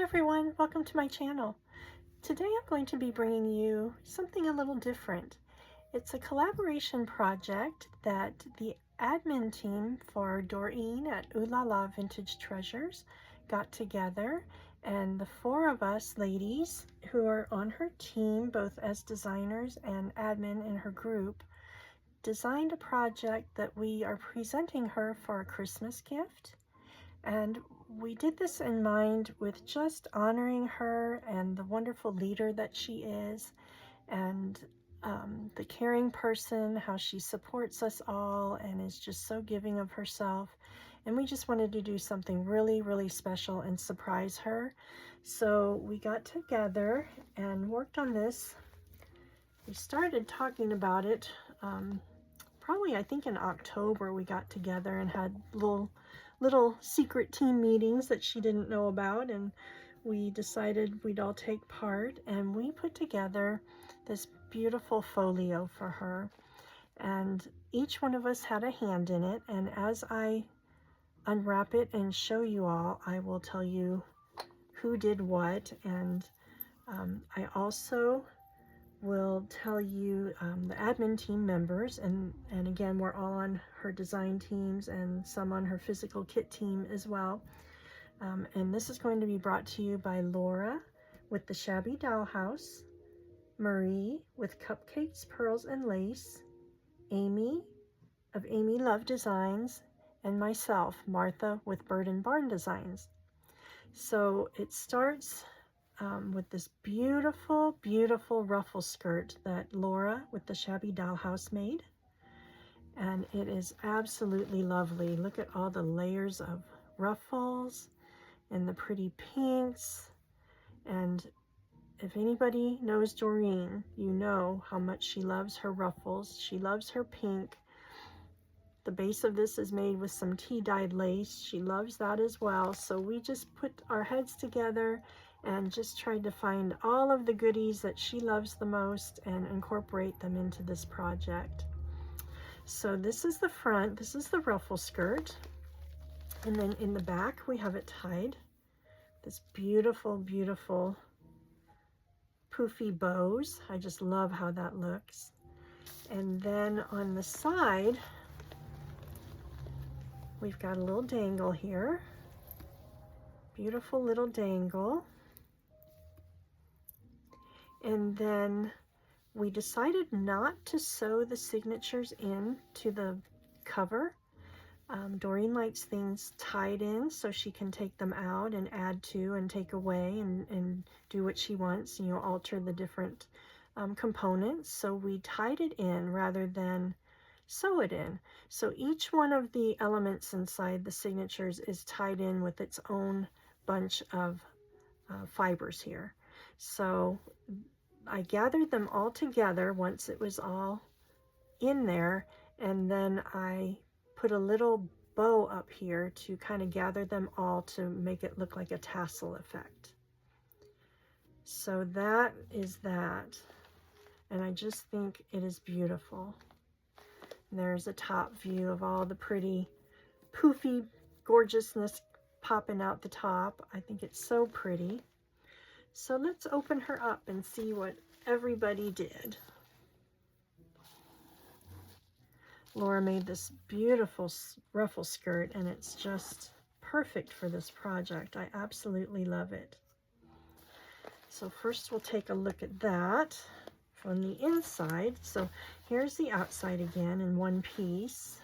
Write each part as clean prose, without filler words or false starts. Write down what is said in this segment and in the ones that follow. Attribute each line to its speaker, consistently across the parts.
Speaker 1: everyone, welcome to my channel. Today I'm going to be bringing you something a little different. It's a collaboration project that the admin team for Doreen at Oohlala Vintage Treasures got together, and the four of us ladies who are on her team, both as designers and admin in her group, designed a project that we are presenting her for a Christmas gift. And we did this in mind with just honoring her and the wonderful leader that she is, and the caring person, how she supports us all and is just so giving of herself. And we just wanted to do something really, really special and surprise her. So we got together and worked on this. We started talking about it probably, I think in October we got together and had little secret team meetings that she didn't know about, and we decided we'd all take part, and we put together this beautiful folio for her, and each one of us had a hand in it. And as I unwrap it and show you all, I will tell you who did what, and I also will tell you the admin team members, and again, we're all on her design teams and some on her physical kit team as well. And this is going to be brought to you by Laura with the Shabby Dollhouse, Marie with Cupcakes, Pearls, and Lace, Amy of Amy Love Designs, and myself, Martha, with Bird and Barn Designs. So it starts with this beautiful, beautiful ruffle skirt that Laura with the Shabby Dollhouse made. And it is absolutely lovely. Look at all the layers of ruffles and the pretty pinks. And if anybody knows Doreen, you know how much she loves her ruffles. She loves her pink. The base of this is made with some tea-dyed lace. She loves that as well. So we just put our heads together and just tried to find all of the goodies that she loves the most and incorporate them into this project. So this is the front, this is the ruffle skirt, and then in the back we have it tied. This beautiful, beautiful poofy bows. I just love how that looks. And then on the side, we've got a little dangle here. Beautiful little dangle. And then we decided not to sew the signatures in to the cover. Doreen likes things tied in so she can take them out and add to and take away and do what she wants, you know, alter the different components. So we tied it in rather than sew it in. So each one of the elements inside the signatures is tied in with its own bunch of fibers here. So I gathered them all together once it was all in there, and then I put a little bow up here to kind of gather them all to make it look like a tassel effect. So that is that, and I just think it is beautiful. And there's a top view of all the pretty poofy gorgeousness popping out the top. I think it's so pretty. So let's open her up and see what everybody did. Laura made this beautiful ruffle skirt, and it's just perfect for this project. I absolutely love it. So first we'll take a look at that from the inside. So here's the outside again in one piece.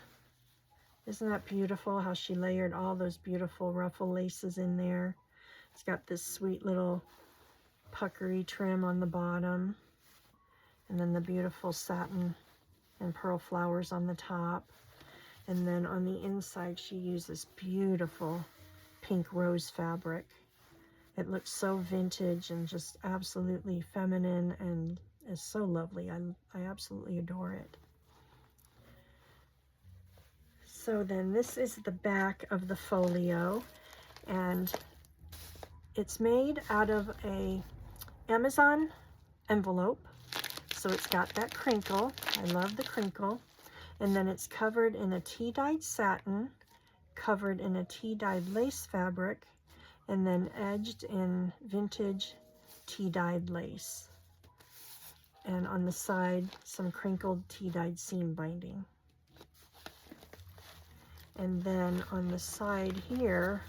Speaker 1: Isn't that beautiful how she layered all those beautiful ruffle laces in there? It's got this sweet little puckery trim on the bottom, and then the beautiful satin and pearl flowers on the top. And then on the inside she used this beautiful pink rose fabric. It looks so vintage and just absolutely feminine and is so lovely. I absolutely adore it. So then this is the back of the folio, and it's made out of a Amazon envelope, so it's got that crinkle. I love the crinkle. And then it's covered in a tea-dyed satin, covered in a tea-dyed lace fabric, and then edged in vintage tea-dyed lace. And on the side, some crinkled tea-dyed seam binding. And then on the side here,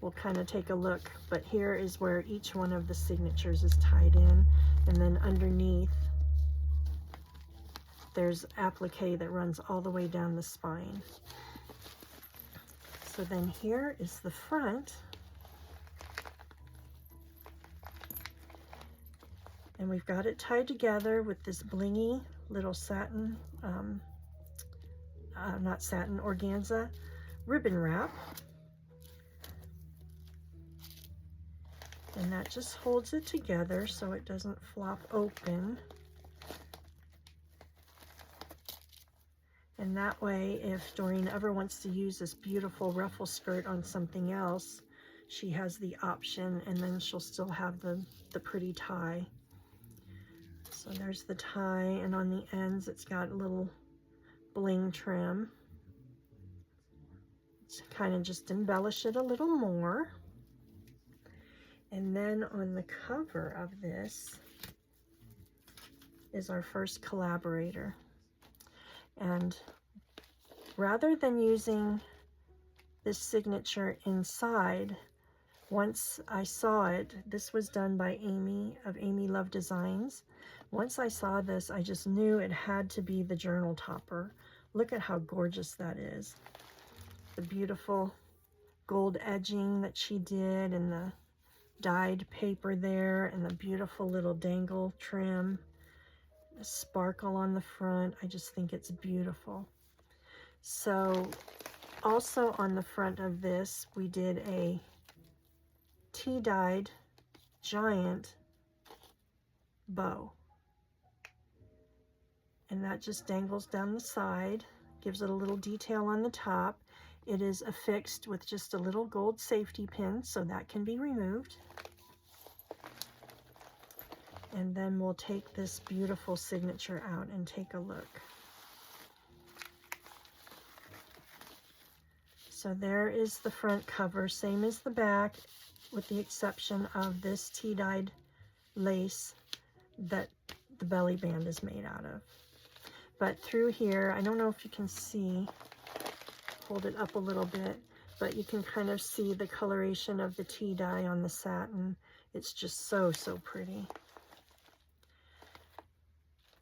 Speaker 1: we'll kind of take a look, but here is where each one of the signatures is tied in. And then underneath, there's applique that runs all the way down the spine. So then here is the front. And we've got it tied together with this blingy little satin, not satin, organza ribbon wrap. And that just holds it together so it doesn't flop open. And that way, if Doreen ever wants to use this beautiful ruffle skirt on something else, she has the option, and then she'll still have the pretty tie. So there's the tie, and on the ends it's got a little bling trim to kind of just embellish it a little more. And then on the cover of this is our first collaborator. And rather than using this signature inside, once I saw it, this was done by Amy of Amy Love Designs. Once I saw this, I just knew it had to be the journal topper. Look at how gorgeous that is. The beautiful gold edging that she did, and the dyed paper there, and the beautiful little dangle trim, the sparkle on the front. I just think it's beautiful. So also on the front of this, we did a tea-dyed giant bow. And that just dangles down the side, gives it a little detail on the top. It is affixed with just a little gold safety pin, so that can be removed. And then we'll take this beautiful signature out and take a look. So there is the front cover, same as the back, with the exception of this tea-dyed lace that the belly band is made out of. But through here, I don't know if you can see, hold it up a little bit, but you can kind of see the coloration of the tea dye on the satin. It's just so, so pretty.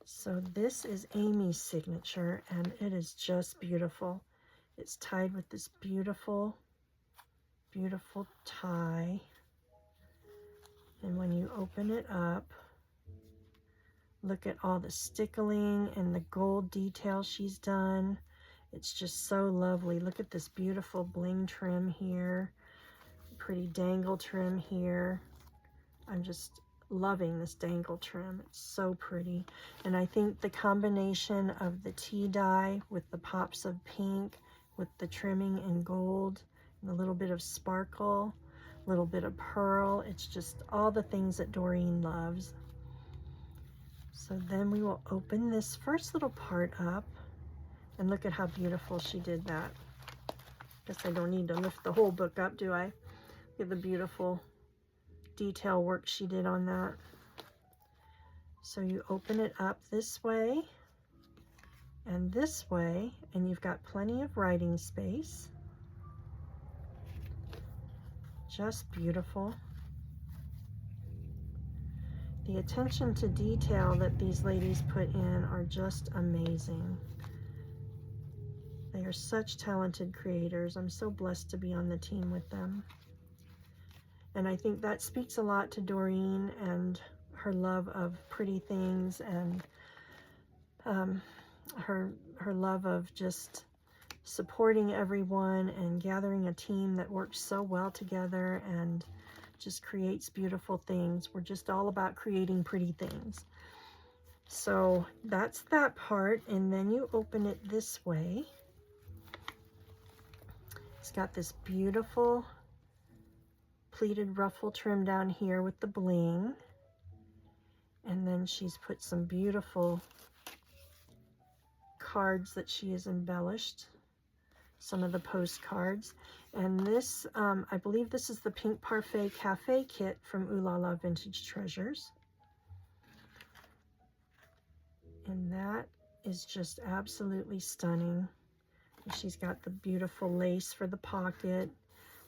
Speaker 1: So this is Amy's signature, and it is just beautiful. It's tied with this beautiful, beautiful tie. And when you open it up, look at all the stickling and the gold detail she's done. It's just so lovely. Look at this beautiful bling trim here, pretty dangle trim here. I'm just loving this dangle trim. It's so pretty. And I think the combination of the tea dye with the pops of pink, with the trimming in gold, and a little bit of sparkle, a little bit of pearl, it's just all the things that Doreen loves. So then we will open this first little part up, and look at how beautiful she did that. Guess I don't need to lift the whole book up, do I? Look at the beautiful detail work she did on that. So you open it up this way and this way, and you've got plenty of writing space. Just beautiful. The attention to detail that these ladies put in are just amazing. They are such talented creators. I'm so blessed to be on the team with them. And I think that speaks a lot to Doreen and her love of pretty things, and her love of just supporting everyone and gathering a team that works so well together and just creates beautiful things. We're just all about creating pretty things. So that's that part, and then you open it this way. It's got this beautiful pleated ruffle trim down here with the bling, and then she's put some beautiful cards that she has embellished. some of the postcards. And this, I believe this is the Pink Parfait Cafe kit from Oohlala Vintage Treasures. And that is just absolutely stunning. She's got the beautiful lace for the pocket,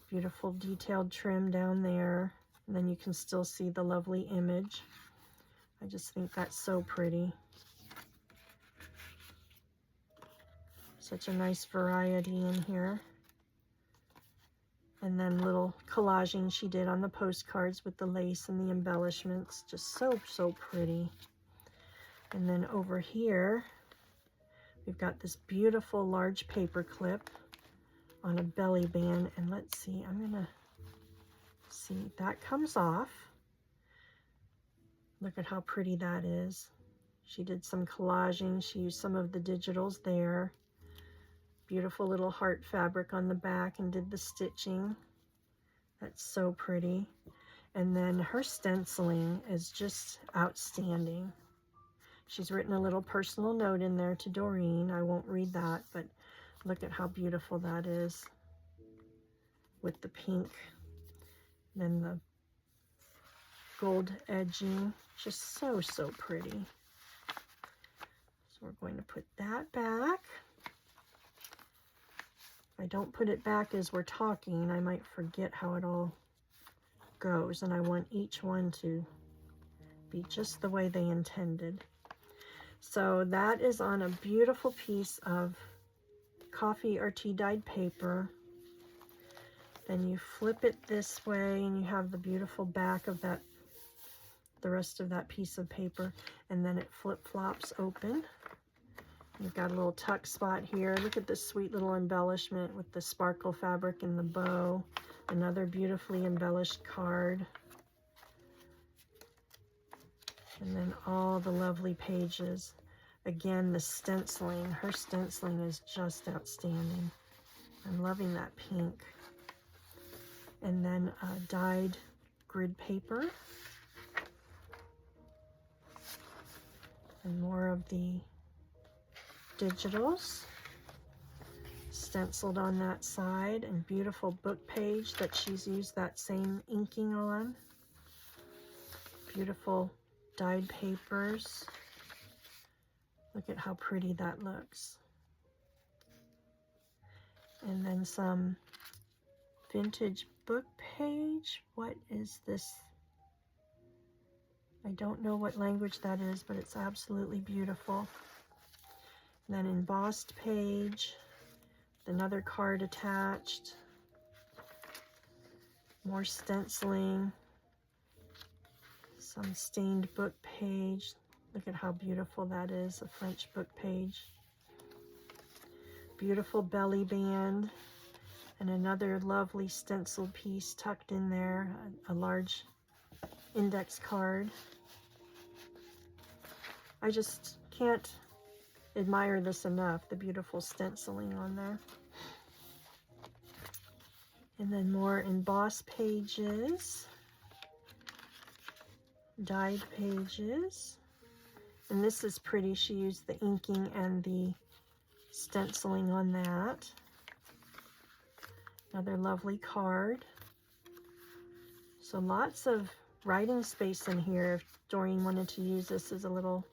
Speaker 1: beautiful detailed trim down there, and then you can still see the lovely image. I just think that's so pretty. Such a nice variety in here. And then little collaging she did on the postcards with the lace and the embellishments. Just so, so pretty. And then over here, we've got this beautiful large paper clip on a belly band. And let's see, I'm gonna see, that comes off. Look at how pretty that is. She did some collaging. She used some of the digitals there. Beautiful little heart fabric on the back and did the stitching. That's so pretty. And then her stenciling is just outstanding. She's written a little personal note in there to Doreen. I won't read that, but look at how beautiful that is with the pink, then the gold edging. Just so, so pretty. So we're going to put that back. If I don't put it back as we're talking, I might forget how it all goes, and I want each one to be just the way they intended. So that is on a beautiful piece of coffee or tea dyed paper. Then you flip it this way and you have the beautiful back of that, the rest of that piece of paper, and then it flip-flops open. You've got a little tuck spot here. Look at this sweet little embellishment with the sparkle fabric and the bow. Another beautifully embellished card. And then all the lovely pages. Again, the stenciling. Her stenciling is just outstanding. I'm loving that pink. And then dyed grid paper. And more of the digitals stenciled on that side, and beautiful book page that she's used that same inking on. Beautiful dyed papers. Look at how pretty that looks. And then some vintage book page. What is this? I don't know what language that is, but it's absolutely beautiful. And then embossed page, another card attached, more stenciling, some stained book page. Look at how beautiful that is, a French book page. Beautiful belly band, and another lovely stenciled piece tucked in there, a large index card. I just can't admire this enough, the beautiful stenciling on there. And then more embossed pages, dyed pages. And this is pretty. She used the inking and the stenciling on that. Another lovely card. So lots of writing space in here if Doreen wanted to use this as a little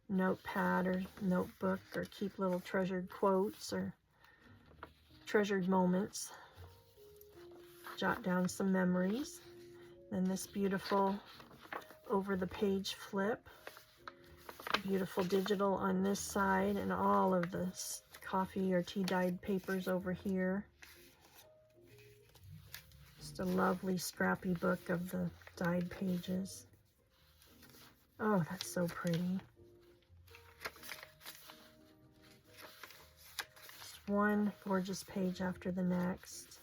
Speaker 1: notepad or notebook, or keep little treasured quotes or treasured moments. Jot down some memories. Then this beautiful over the page flip. Beautiful digital on this side, and all of the coffee or tea dyed papers over here. Just a lovely scrappy book of the dyed pages. Oh, that's so pretty. One gorgeous page after the next.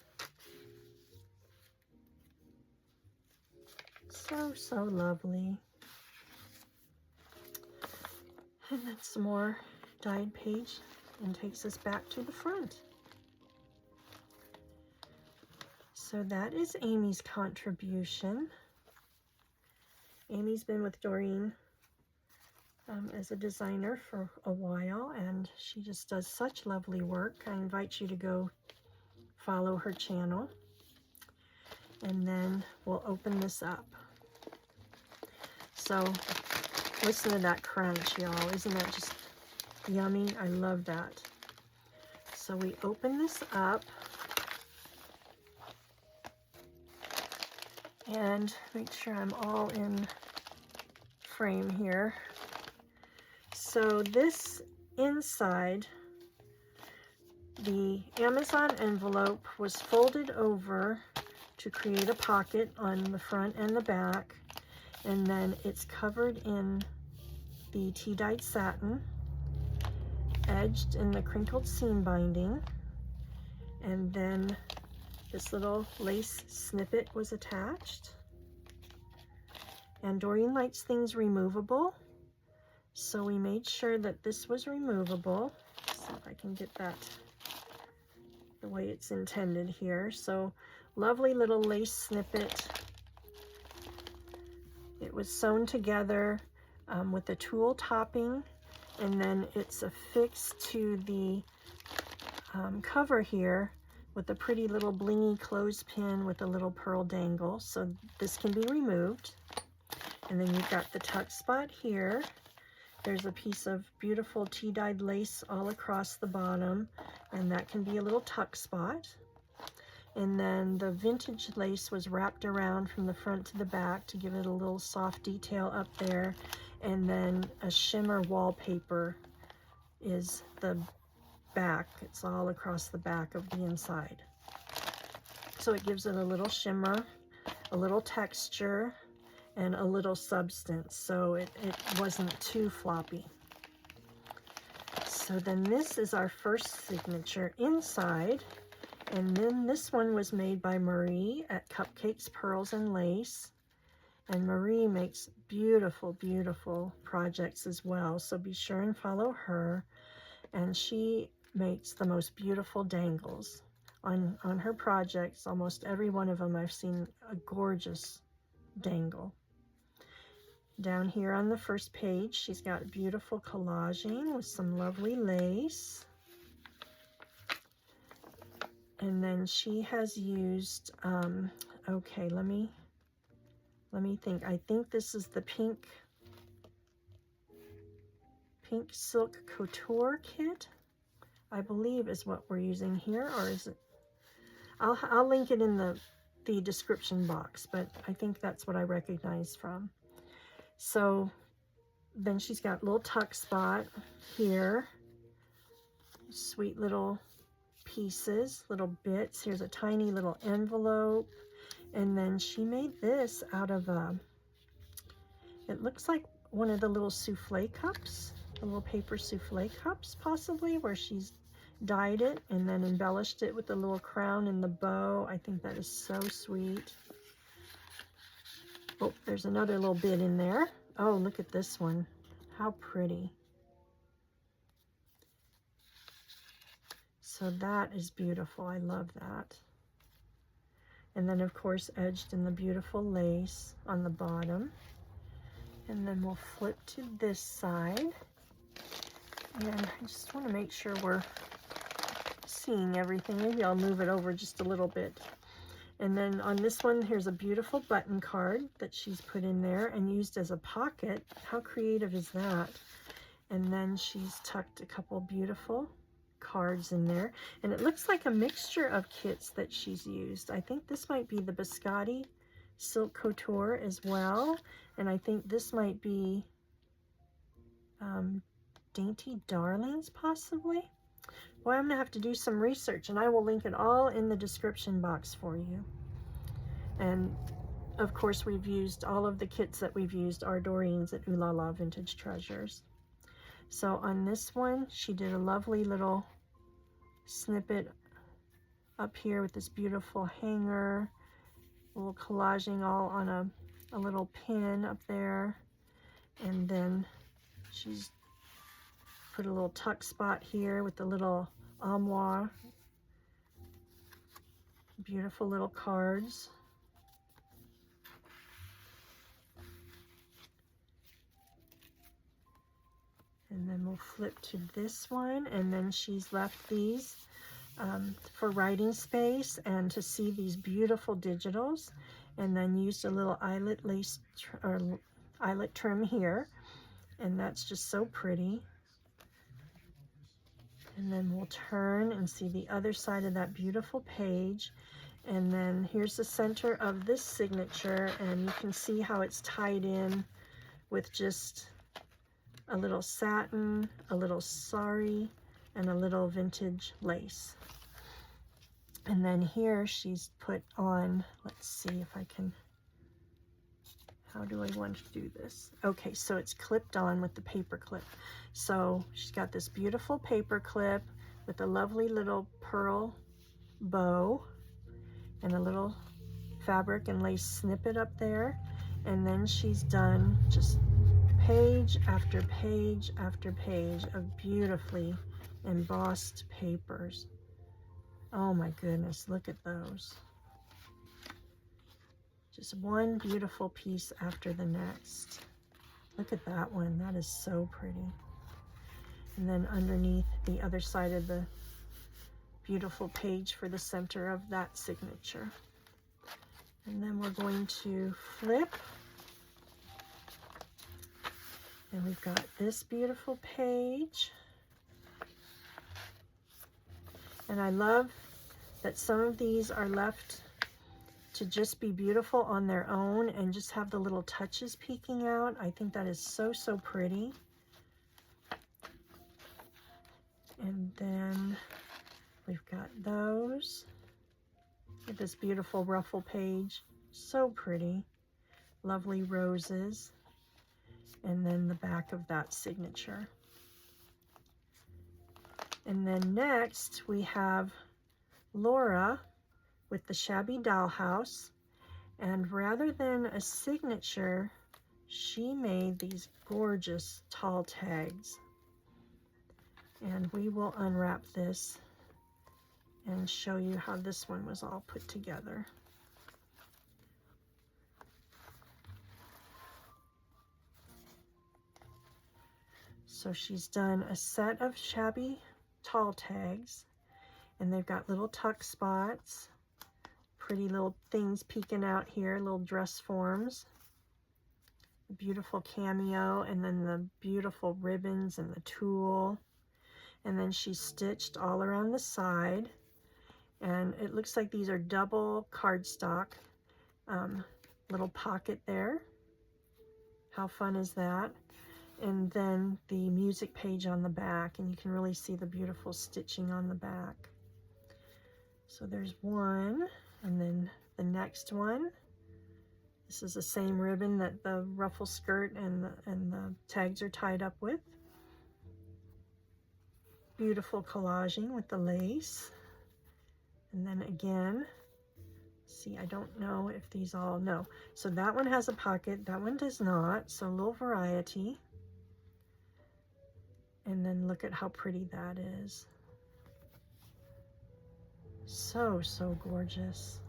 Speaker 1: So, so lovely. And then some more dyed page, and takes us back to the front. So that is Amy's contribution. Amy's been with Doreen as a designer for a while, and she just does such lovely work. I invite you to go follow her channel. And then we'll open this up. So listen to that crunch, y'all. Isn't that just yummy? I love that. So we open this up, and make sure I'm all in frame here. So this inside, the Amazon envelope was folded over to create a pocket on the front and the back, and then it's covered in the tea-dyed satin, edged in the crinkled seam binding, and then this little lace snippet was attached. And Doreen likes things removable, so we made sure that this was removable. Let's see if I can get that the way it's intended here. So lovely little lace snippet. It was sewn together with a tulle topping, and then it's affixed to the cover here with a pretty little blingy clothespin with a little pearl dangle. So this can be removed. And then you've got the tuck spot here. There's a piece of beautiful tea-dyed lace all across the bottom, and that can be a little tuck spot. And then the vintage lace was wrapped around from the front to the back to give it a little soft detail up there. And then a shimmer wallpaper is the back. It's all across the back of the inside. So it gives it a little shimmer, a little texture, and a little substance. So it wasn't too floppy. So then this is our first signature inside. And then this one was made by Marie at Cupcakes, Pearls, and Lace. And Marie makes beautiful, beautiful projects as well. So be sure and follow her. And she makes the most beautiful dangles. On her projects, almost every one of them, I've seen a gorgeous dangle. Down here on the first page, she's got beautiful collaging with some lovely lace. And then she has used, okay, let me think. I think this is the pink silk couture kit, I believe is what we're using here, or is it? I'll link it in the description box, but I think that's what I recognize from. So then she's got a little tuck spot here, sweet little pieces, little bits. Here's a tiny little envelope, and then she made this out of it looks like one of the little souffle cups, the little paper souffle cups possibly, where she's dyed it and then embellished it with the little crown and the bow. I think that is so sweet. Oh, there's another little bit in there. Oh, look at this one. How pretty. So that is beautiful. I love that. And then, of course, edged in the beautiful lace on the bottom. And then we'll flip to this side. And I just want to make sure we're seeing everything. Maybe I'll move it over just a little bit. And then on this one, here's a beautiful button card that she's put in there and used as a pocket. How creative is that? And then she's tucked a couple beautiful cards in there. And it looks like a mixture of kits that she's used. I think this might be the Biscotti Silk Couture as well. And I think this might be Dainty Darlings possibly. Well, I'm going to have to do some research, and I will link it all in the description box for you. And of course, we've used all of the kits that we've used are Doreen's at Oohlala Vintage Treasures. So on this one, she did a lovely little snippet up here with this beautiful hanger, a little collaging all on a little pin up there. And then she's put a little tuck spot here with the little armoire. Beautiful little cards. we'll flip to this one, and then she's left these for writing space and to see these beautiful digitals, and then used a little eyelet lace or eyelet trim here, and that's just so pretty. And then we'll turn and see the other side of that beautiful page. And then here's the center of this signature, and you can see how it's tied in with just a little satin, a little sari, and a little vintage lace. And then here she's put on, let's see if I can, how do I want to do this? Okay, so it's clipped on with the paper clip. So she's got this beautiful paper clip with a lovely little pearl bow and a little fabric and lace snippet up there. And then she's done just page after page after page of beautifully embossed papers. Oh my goodness, look at those. Just one beautiful piece after the next. Look at that one, that is so pretty. And then underneath the other side of the beautiful page for the center of that signature. And then we're going to flip. And we've got this beautiful page. And I love that some of these are left to just be beautiful on their own and just have the little touches peeking out. I think that is so, so pretty. And then we've got those. Look at this beautiful ruffle page. So pretty. Lovely roses. And then the back of that signature. And then next we have Laura with the Shabby Dollhouse, and rather than a signature, she made these gorgeous tall tags. And we will unwrap this and show you how this one was all put together. So she's done a set of shabby tall tags, and they've got little tuck spots, pretty little things peeking out here, little dress forms, a beautiful cameo, and then the beautiful ribbons and the tulle. And then she's stitched all around the side, and it looks like these are double cardstock. Little pocket there. How fun is that? And then the music page on the back, and you can really see the beautiful stitching on the back. So there's one, and then the next one. This is the same ribbon that the ruffle skirt and the tags are tied up with. Beautiful collaging with the lace. And then again, see, I don't know if these all, no. So that one has a pocket, that one does not, so a little variety. And then look at how pretty that is. So, so gorgeous.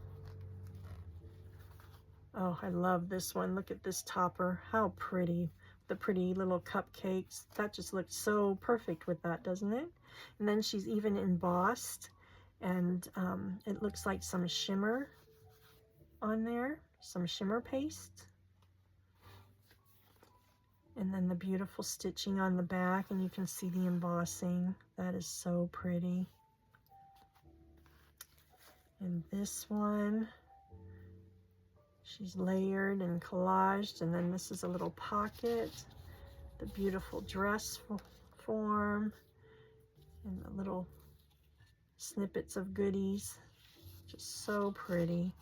Speaker 1: Oh, I love this one. Look at this topper. How pretty. The pretty little cupcakes. That just looks so perfect with that, doesn't it? And then she's even embossed, and it looks like some shimmer on there, some shimmer paste. And then the beautiful stitching on the back, and you can see the embossing. That is so pretty. And this one, she's layered and collaged, and then this is a little pocket, the beautiful dress form, and the little snippets of goodies. Just so pretty.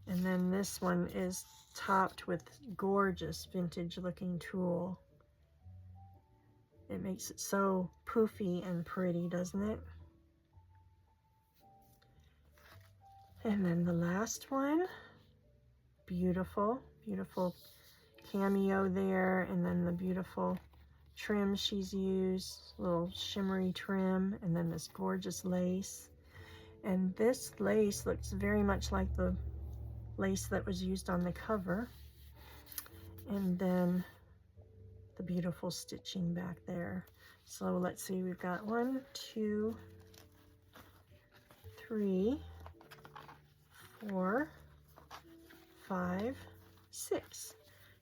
Speaker 1: And then this one is topped with gorgeous vintage looking tulle. It makes it so poofy and pretty, doesn't it? And then the last one, beautiful, beautiful cameo there, and then the beautiful trim she's used, little shimmery trim, and then this gorgeous lace. And this lace looks very much like the lace that was used on the cover. and then the beautiful stitching back there. So let's see, we've got 1, 2, 3, 4, 5, 6.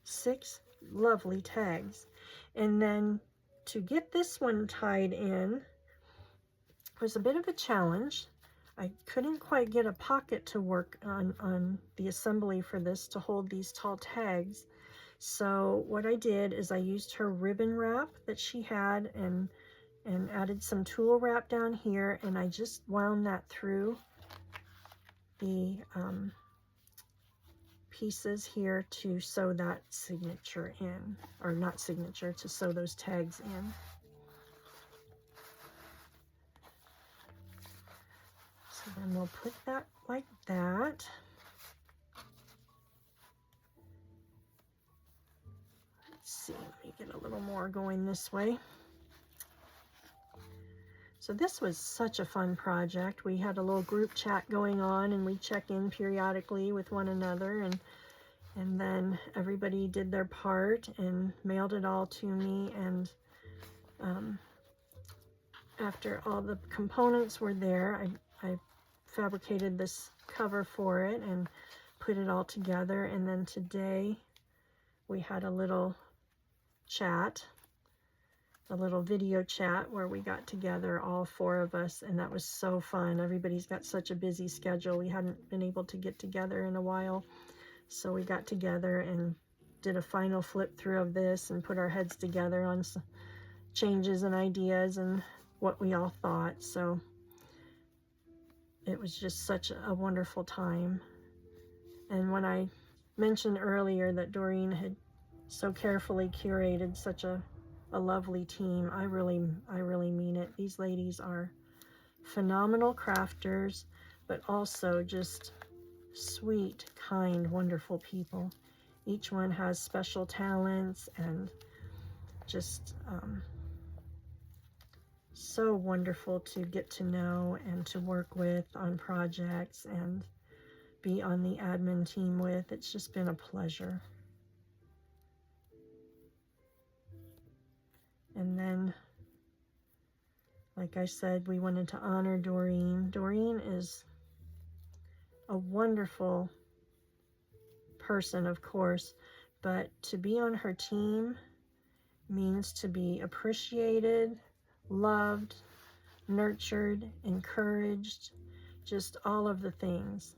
Speaker 1: 6 lovely tags. And then to get this one tied in was a bit of a challenge. I couldn't quite get a pocket to work on the assembly for this to hold these tall tags. So what I did is I used her ribbon wrap that she had and added some tulle wrap down here, and I just wound that through the pieces here to sew that signature in, or not signature, to sew those tags in. So then we'll put that like that. Let's see, let me get a little more going this way. So this was such a fun project. We had a little group chat going on, and we check in periodically with one another, and then everybody did their part and mailed it all to me. And after all the components were there, I fabricated this cover for it and put it all together. And then today we had a little chat, a little video chat where we got together, all 4 of us, and that was so fun. Everybody's got such a busy schedule. We hadn't been able to get together in a while, so we got together and did a final flip through of this and put our heads together on some changes and ideas and what we all thought. So it was just such a wonderful time. And when I mentioned earlier that Doreen had so carefully curated such a lovely team, I really mean it. These ladies are phenomenal crafters, but also just sweet, kind, wonderful people. Each one has special talents and just so wonderful to get to know and to work with on projects and be on the admin team with. It's just been a pleasure. And then, like I said, we wanted to honor Doreen. Doreen is a wonderful person, of course, but to be on her team means to be appreciated, loved, nurtured, encouraged, just all of the things.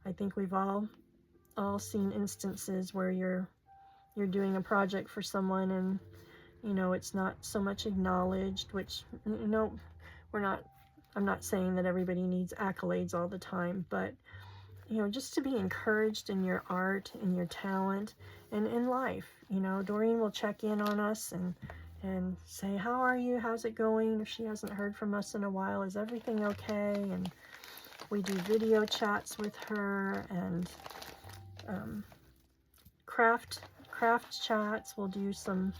Speaker 1: I think we've all seen instances where you're doing a project for someone and it's not so much acknowledged, which I'm not saying that everybody needs accolades all the time, but just to be encouraged in your art and your talent and in life. Doreen will check in on us and say, how are you? How's it going? If she hasn't heard from us in a while, is everything okay? And we do video chats with her and craft chats. We'll do some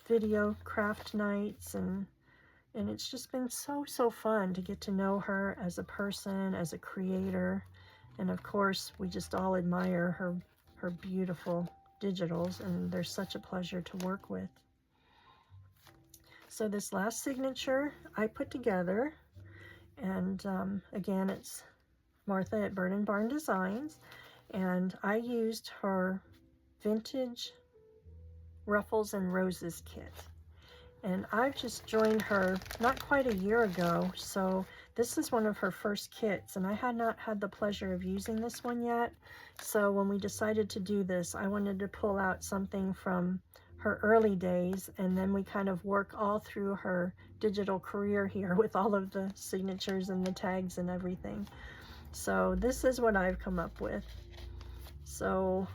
Speaker 1: video craft nights, and it's just been so fun to get to know her as a person, as a creator. And of course, we just all admire her beautiful digitals, and they're such a pleasure to work with. So this last signature I put together, and again, it's Martha at Bird and Barn Designs, and I used her vintage Ruffles and Roses kit. And I've just joined her not quite a year ago, so this is one of her first kits, and I had not had the pleasure of using this one yet. So when we decided to do this, I wanted to pull out something from her early days, and then we kind of work all through her digital career here with all of the signatures and the tags and everything. So this is what I've come up with. So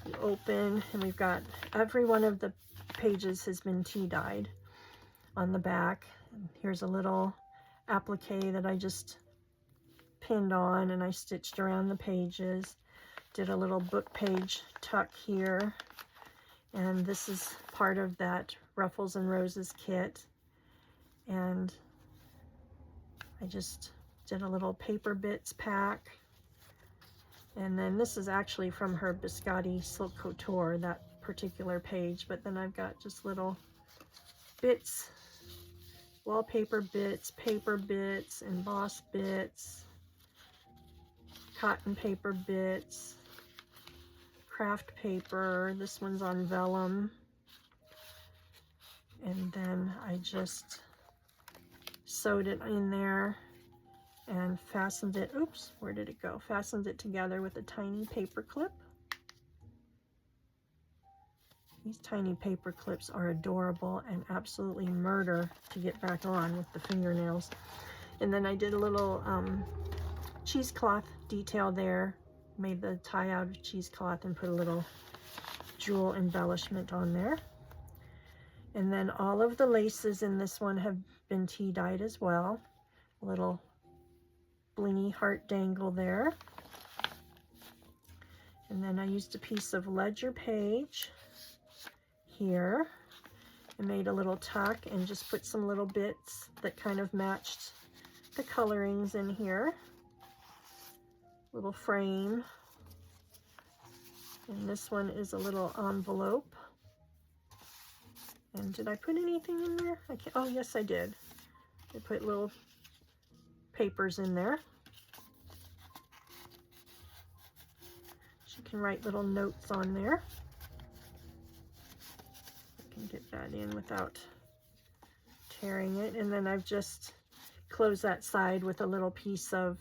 Speaker 1: you open, and we've got every one of the pages has been tea dyed on the back. Here's a little applique that I just pinned on, and I stitched around the pages. Did a little book page tuck here, and this is part of that Ruffles and Roses kit. And I just did a little paper bits pack And then this is actually from her Biscotti Silk Couture, that particular page. But then I've got just little bits, wallpaper bits, paper bits, embossed bits, cotton paper bits, craft paper. This one's on vellum. And then I just sewed it in there and fastened it, oops, where did it go? Fastened it together with a tiny paper clip. These tiny paper clips are adorable and absolutely murder to get back on with the fingernails. And then I did a little cheesecloth detail there, made the tie out of cheesecloth and put a little jewel embellishment on there. And then all of the laces in this one have been tea dyed as well. A little blingy heart dangle there. And then I used a piece of ledger page here and made a little tuck and just put some little bits that kind of matched the colorings in here. Little frame. And this one is a little envelope. And did I put anything in there? Oh, yes, I did. I put little papers in there. She can write little notes on there. I can get that in without tearing it. And then I've just closed that side with a little piece of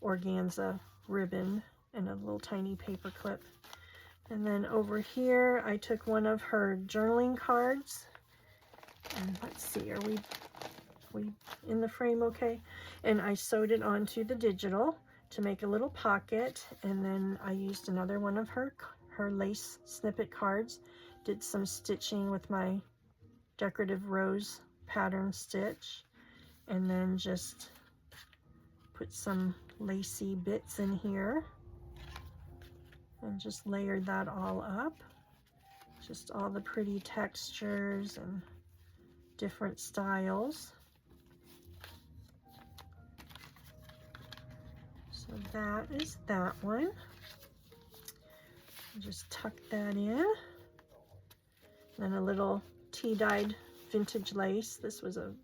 Speaker 1: organza ribbon and a little tiny paper clip. And then over here, I took one of her journaling cards. And let's see, are we in the frame okay? And I sewed it onto the digital to make a little pocket. And then I used another one of her lace snippet cards. Did some stitching with my decorative rose pattern stitch. And then just put some lacy bits in here. And just layered that all up. Just all the pretty textures and different styles. So that is that one. Just tuck that in. Then a little tea-dyed vintage lace. This was a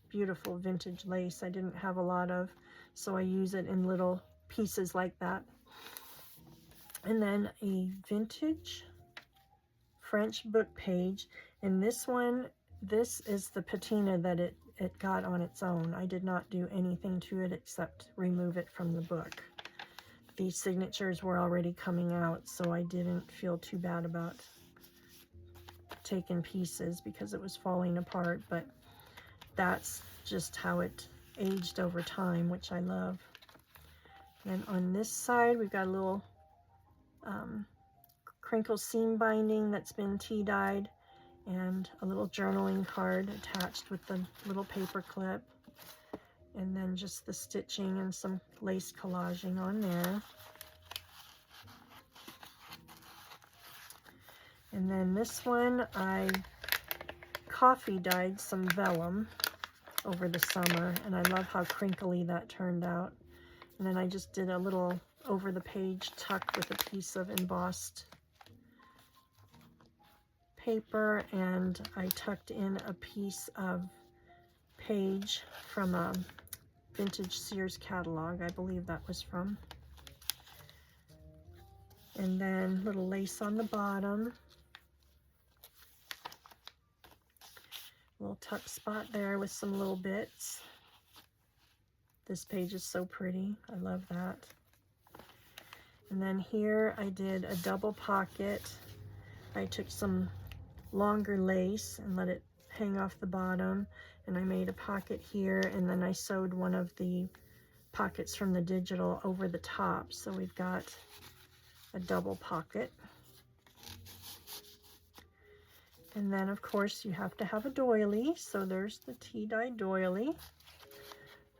Speaker 1: beautiful vintage lace I didn't have a lot of, so I use it in little pieces like that. And then a vintage French book page. And this one, this is the patina that it got on its own. I did not do anything to it except remove it from the book. These signatures were already coming out, so I didn't feel too bad about taking pieces because it was falling apart. But that's just how it aged over time, which I love. And on this side, we've got a little crinkle seam binding that's been tea dyed and a little journaling card attached with the little paper clip, and then just the stitching and some lace collaging on there. And then this one I coffee dyed some vellum over the summer, and I love how crinkly that turned out. And then I just did a little over the page tuck with a piece of embossed paper, and I tucked in a piece of page from a vintage Sears catalog, I believe that was from. And then little lace on the bottom. Little tuck spot there with some little bits. This page is so pretty. I love that. And then here I did a double pocket. I took some longer lace and let it hang off the bottom, and I made a pocket here, and then I sewed one of the pockets from the digital over the top, so we've got a double pocket. And then of course you have to have a doily, so there's the tea-dyed doily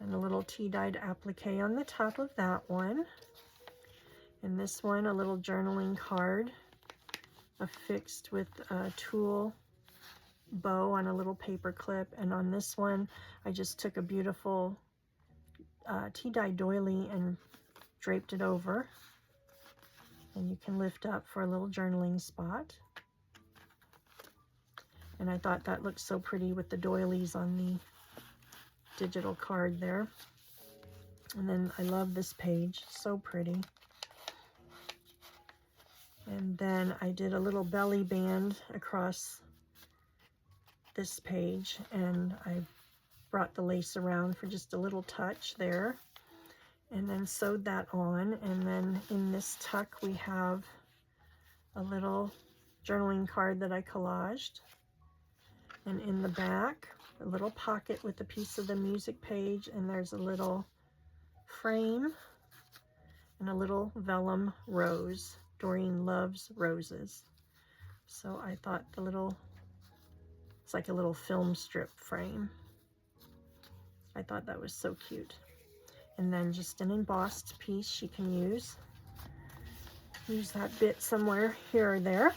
Speaker 1: and a little tea-dyed applique on the top of that one. And this one, a little journaling card affixed with a tulle bow on a little paper clip. And on this one, I just took a beautiful tea-dye doily and draped it over, and you can lift up for a little journaling spot. And I thought that looked so pretty with the doilies on the digital card there. And then I love this page, so pretty. And then I did a little belly band across this page, and I brought the lace around for just a little touch there, and then sewed that on. And then in this tuck we have a little journaling card that I collaged, and in the back a little pocket with a piece of the music page, and there's a little frame and a little vellum rose. Doreen loves roses, so I thought it's like a little film strip frame. I thought that was so cute. And then just an embossed piece she can use that bit somewhere here or there.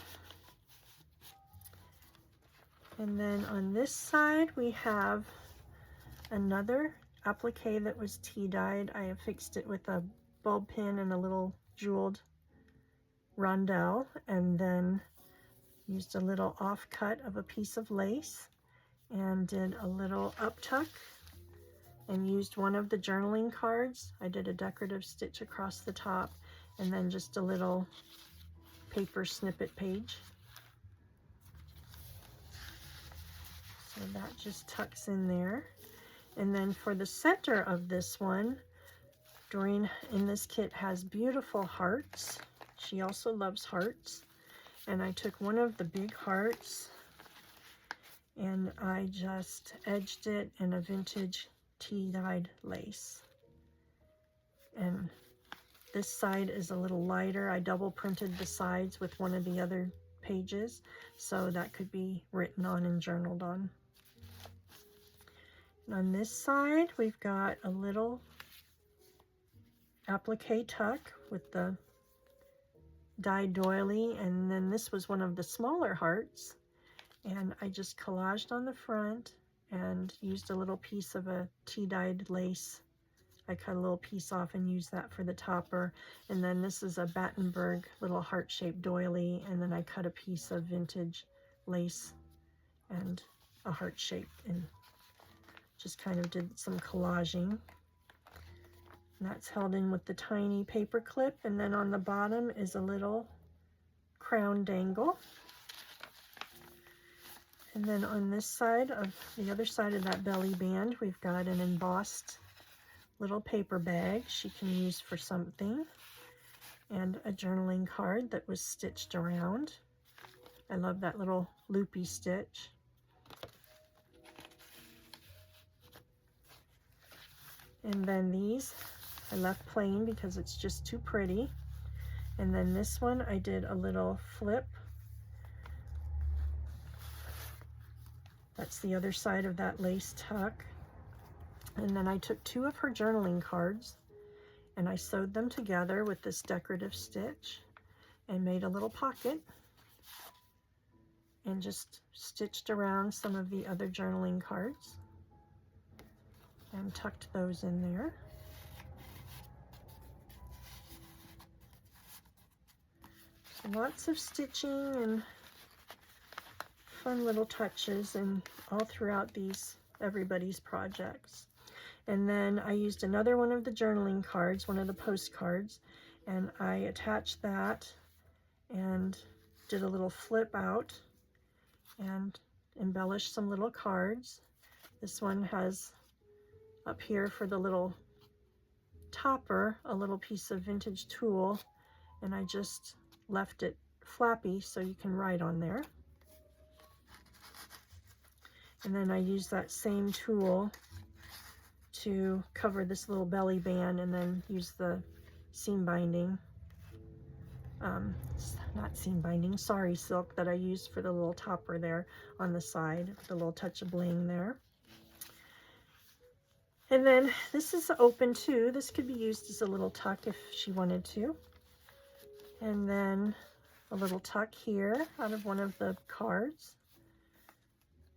Speaker 1: And then on this side we have another applique that was tea dyed. I have fixed it with a bulb pin and a little jeweled rondelle, and then used a little offcut of a piece of lace and did a little up tuck, and used one of the journaling cards. I did a decorative stitch across the top, and then just a little paper snippet page. So that just tucks in there. And then for the center of this one, Doreen in this kit has beautiful hearts. She also loves hearts. And I took one of the big hearts and I just edged it in a vintage tea-dyed lace. And this side is a little lighter. I double printed the sides with one of the other pages, so that could be written on and journaled on. And on this side, we've got a little applique tuck with the dyed doily, and then this was one of the smaller hearts, and I just collaged on the front and used a little piece of a tea-dyed lace. I cut a little piece off and used that for the topper. And then this is a Battenberg little heart-shaped doily, and then I cut a piece of vintage lace and a heart shape, and just kind of did some collaging. And that's held in with the tiny paper clip, and then on the bottom is a little crown dangle. And then on this side, of the other side of that belly band, we've got an embossed little paper bag she can use for something, and a journaling card that was stitched around. I love that little loopy stitch. And then these I left plain because it's just too pretty. And then this one I did a little flip. That's the other side of that lace tuck. And then I took two of her journaling cards and I sewed them together with this decorative stitch and made a little pocket and just stitched around some of the other journaling cards and tucked those in there. So lots of stitching and fun little touches and all throughout everybody's projects. And then I used another one of the journaling cards, one of the postcards, and I attached that and did a little flip out and embellished some little cards. This one has up here for the little topper a little piece of vintage tulle, and I just left it flappy so you can write on there. And then I used that same tulle to cover this little belly band, and then use the seam binding, not seam binding, sorry, silk that I used for the little topper there on the side, with a little touch of bling there. And then this is open too. This could be used as a little tuck if she wanted to. And then a little tuck here out of one of the cards.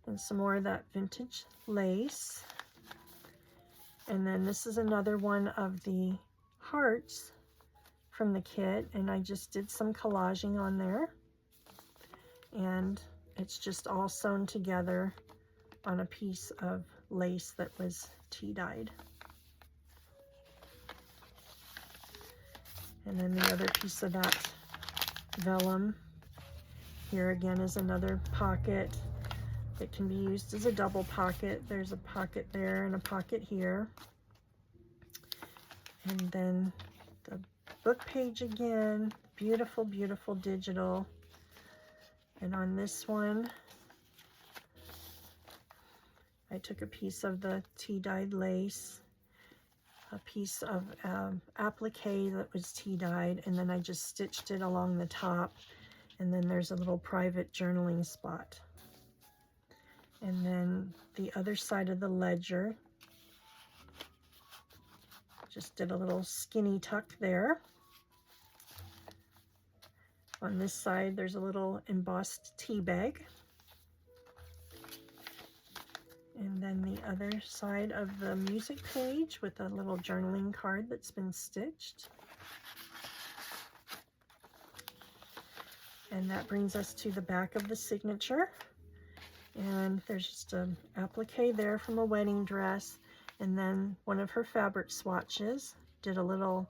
Speaker 1: And some more of that vintage lace. And then this is another one of the hearts from the kit, and I just did some collaging on there, and it's just all sewn together on a piece of lace that was tea dyed. And then the other piece of that vellum here again is another pocket. It can be used as a double pocket. There's a pocket there and a pocket here. And then the book page again, beautiful, beautiful digital. And on this one, I took a piece of the tea dyed lace, a piece of applique that was tea dyed, and then I just stitched it along the top. And then there's a little private journaling spot. And then the other side of the ledger, just did a little skinny tuck there. On this side, there's a little embossed tea bag. And then the other side of the music page with a little journaling card that's been stitched. And that brings us to the back of the signature. And there's just an applique there from a wedding dress. And then one of her fabric swatches. Did a little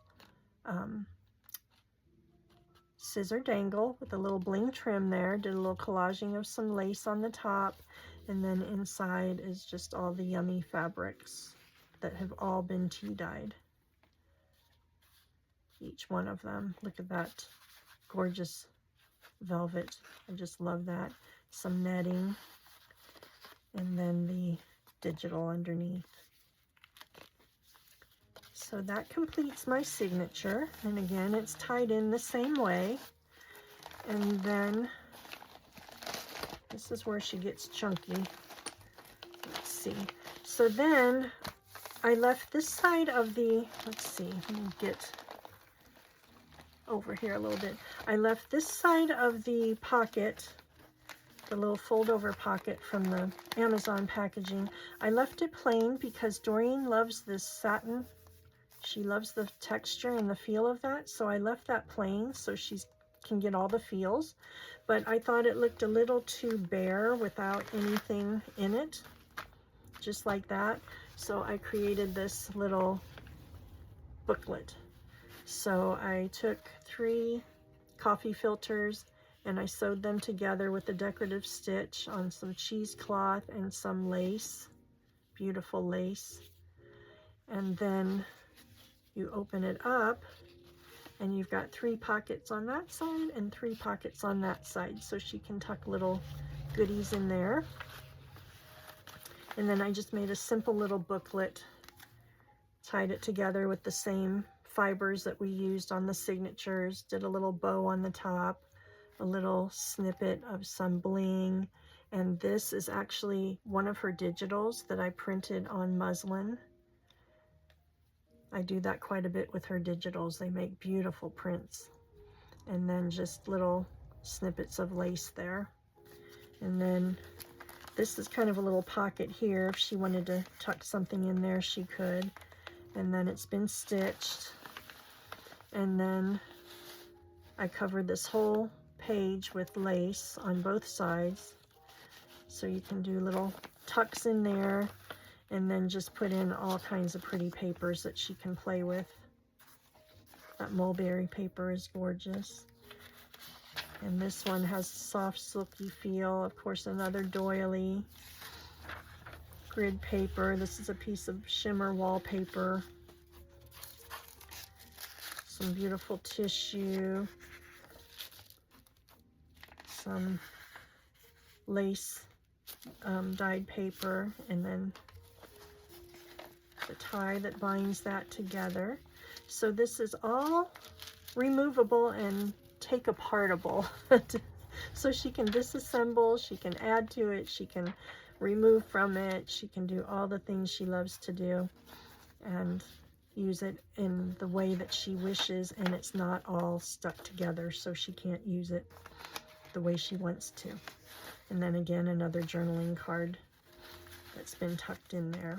Speaker 1: scissor dangle with a little bling trim there. Did a little collaging of some lace on the top. And then inside is just all the yummy fabrics that have all been tea dyed. Each one of them. Look at that gorgeous velvet. I just love that. Some netting. And then the digital underneath. So that completes my signature. And again, it's tied in the same way. And then this is where she gets chunky. Let's see. So then I left this side of the, let's see, let me get over here a little bit. I left this side of the pocket, the little fold over pocket from the Amazon packaging. I left it plain because Doreen loves this satin. She loves the texture and the feel of that. So I left that plain so she can get all the feels. But I thought it looked a little too bare without anything in it, just like that. So I created this little booklet. So I took 3 coffee filters and I sewed them together with a decorative stitch on some cheesecloth and some lace, beautiful lace. And then you open it up and you've got 3 pockets on that side and 3 pockets on that side, so she can tuck little goodies in there. And then I just made a simple little booklet, tied it together with the same fibers that we used on the signatures, did a little bow on the top, a little snippet of some bling, and this is actually one of her digitals that I printed on muslin. I do that quite a bit with her digitals. They make beautiful prints. And then just little snippets of lace there. And then this is kind of a little pocket here. If she wanted to tuck something in there, she could. And then it's been stitched. And then I covered this whole page with lace on both sides. So you can do little tucks in there. And then just put in all kinds of pretty papers that she can play with. That mulberry paper is gorgeous. And this one has soft, silky feel. Of course, another doily. Grid paper. This is a piece of shimmer wallpaper. Some beautiful tissue. Some lace dyed paper. And then the tie that binds that together. So this is all removable and take apartable. So she can disassemble, she can add to it, she can remove from it, she can do all the things she loves to do and use it in the way that she wishes, and it's not all stuck together so she can't use it the way she wants to. And then again, another journaling card that's been tucked in there.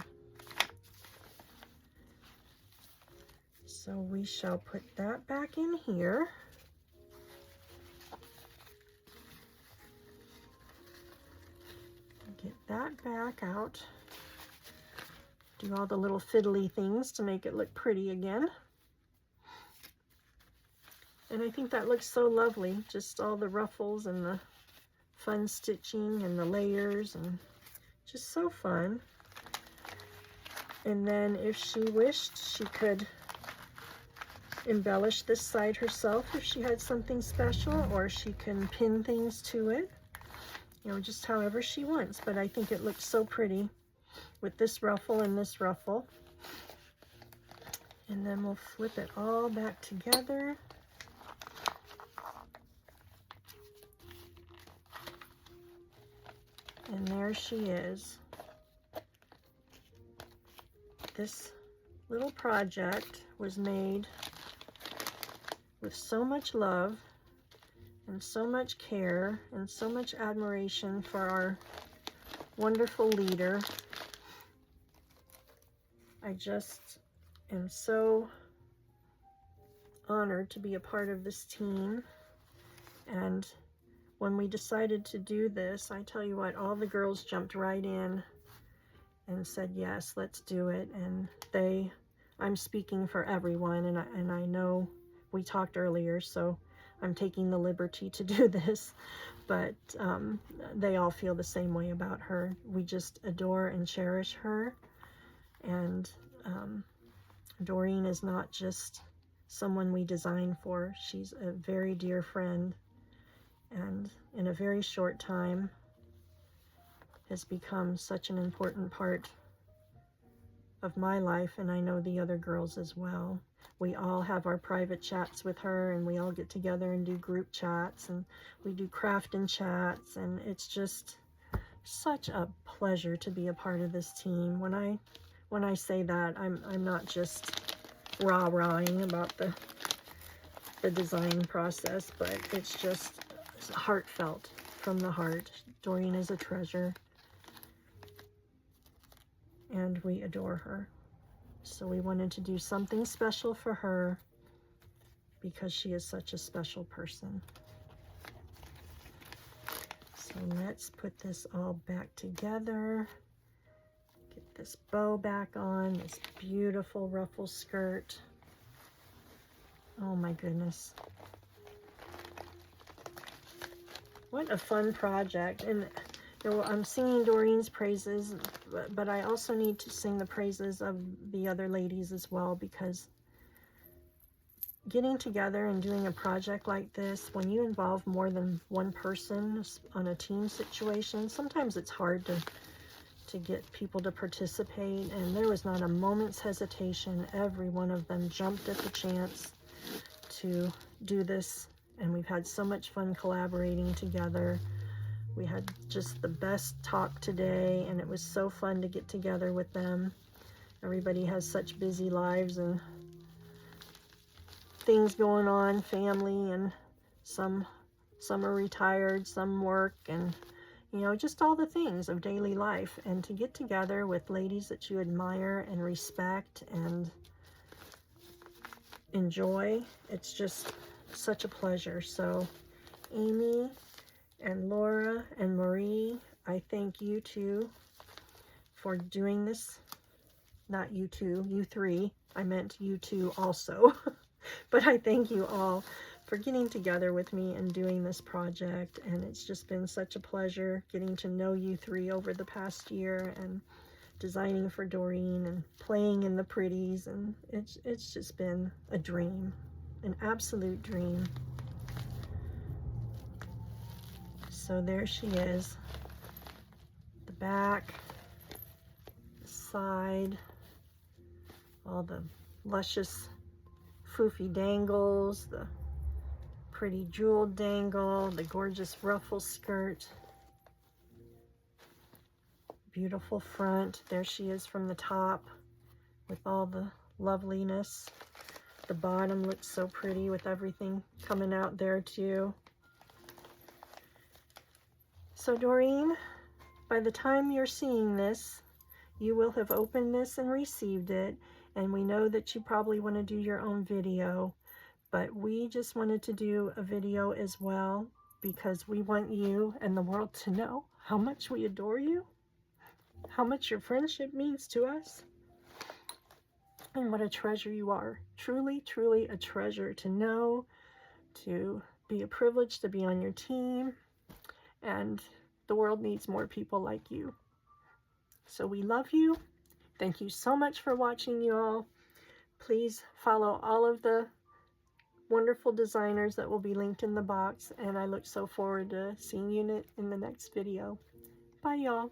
Speaker 1: So we shall put that back in here. Get that back out. Do all the little fiddly things to make it look pretty again. And I think that looks so lovely, just all the ruffles and the fun stitching and the layers, and just so fun. And then if she wished, she could embellish this side herself if she had something special, or she can pin things to it, you know, just however she wants. But I think it looks so pretty with this ruffle and this ruffle. And then we'll flip it all back together. And there she is. This little project was made with so much love and so much care and so much admiration for our wonderful leader. I just am so honored to be a part of this team. And when we decided to do this, I tell you what, all the girls jumped right in and said, yes, let's do it. And I'm speaking for everyone, and I know we talked earlier, so I'm taking the liberty to do this, but they all feel the same way about her. We just adore and cherish her. And Doreen is not just someone we design for. She's a very dear friend, and in a very short time has become such an important part of my life, and I know the other girls as well. We all have our private chats with her, and we all get together and do group chats, and we do crafting chats, and it's just such a pleasure to be a part of this team. When I say that, I'm not just rah-rahing about the design process, but it's just heartfelt from the heart. Doreen is a treasure, and we adore her. So we wanted to do something special for her because she is such a special person. So let's put this all back together. Get this bow back on, this beautiful ruffle skirt. Oh my goodness. What a fun project. And you know, I'm singing Doreen's praises, but I also need to sing the praises of the other ladies as well, because getting together and doing a project like this, when you involve more than one person on a team situation, sometimes it's hard to get people to participate, and there was not a moment's hesitation. Every one of them jumped at the chance to do this, and we've had so much fun collaborating together. We had just the best talk today, and it was so fun to get together with them. Everybody has such busy lives and things going on, family, and some are retired, some work, and you know, just all the things of daily life. And to get together with ladies that you admire and respect and enjoy, it's just such a pleasure. So Amy and Laura and Marie, I thank you two for doing this. Not you two, you three. I meant you two also. But I thank you all for getting together with me and doing this project. And it's just been such a pleasure getting to know you three over the past year, and designing for Doreen and playing in the pretties. And it's just been a dream, an absolute dream. So there she is, the back, the side, all the luscious foofy dangles, the pretty jeweled dangle, the gorgeous ruffle skirt, beautiful front. There she is from the top with all the loveliness. The bottom looks so pretty with everything coming out there too. So Doreen, by the time you're seeing this, you will have opened this and received it, And we know that you probably want to do your own video, but we just wanted to do a video as well because we want you and the world to know how much we adore you, how much your friendship means to us, and what a treasure you are. Truly, truly a treasure to know, to be a privilege to be on your team, and the world needs more people like you. So we love you. Thank you so much for watching, you all. Please follow all of the wonderful designers that will be linked in the box, and I look so forward to seeing you in the next video. Bye, y'all.